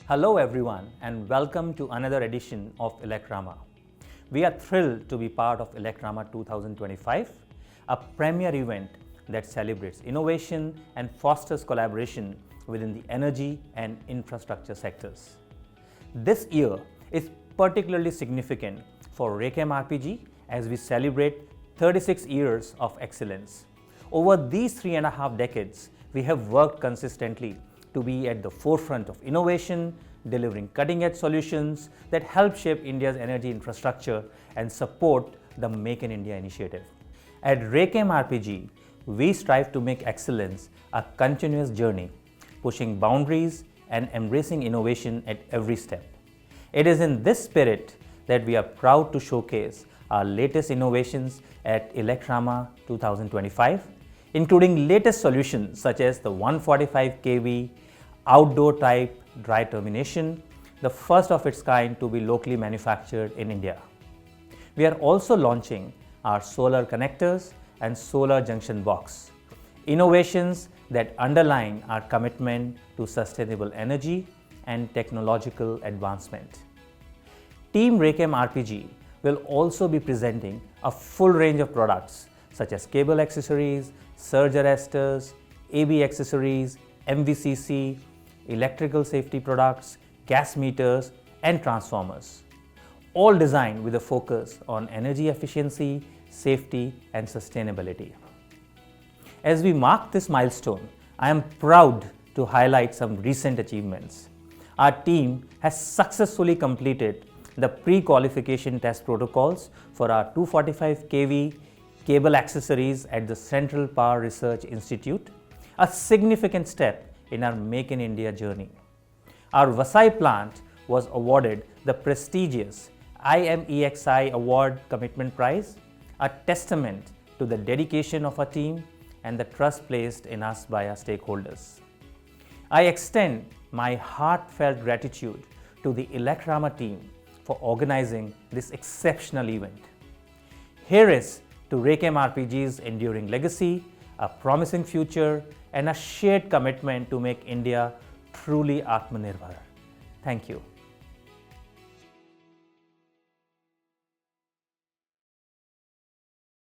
Hello everyone and welcome to another edition of Elecrama. We are thrilled to be part of Elecrama 2025, a premier event that celebrates innovation and fosters collaboration within the energy and infrastructure sectors. This year is particularly significant for RAKEM RPG as we celebrate 36 years of excellence. Over these 3.5 decades, we have worked consistently to be at the forefront of innovation, delivering cutting-edge solutions that help shape India's energy infrastructure and support the Make in India initiative. At RAKEM RPG, we strive to make excellence a continuous journey, pushing boundaries and embracing innovation at every step. It is in this spirit that we are proud to showcase our latest innovations at Elecrama 2025, including latest solutions such as the 145 kV outdoor type dry termination, the first of its kind to be locally manufactured in India. We are also launching our solar connectors and solar junction box, innovations that underline our commitment to sustainable energy and technological advancement. Team RAKEM RPG will also be presenting a full range of products such as cable accessories, surge arresters, AB accessories, MVCC, electrical safety products, gas meters, and transformers, all designed with a focus on energy efficiency, safety, and sustainability. As we mark this milestone, I am proud to highlight some recent achievements. Our team has successfully completed the pre-qualification test protocols for our 245 kV cable accessories at the Central Power Research Institute, a significant step in our Make in India journey. Our Vasai plant was awarded the prestigious IMEXI Award Commitment Prize, a testament to the dedication of our team and the trust placed in us by our stakeholders. I extend my heartfelt gratitude to the Elecrama team for organizing this exceptional event. Here is to RAKEM RPG's enduring legacy, a promising future, and a shared commitment to make India truly Atmanirbhar. Thank you.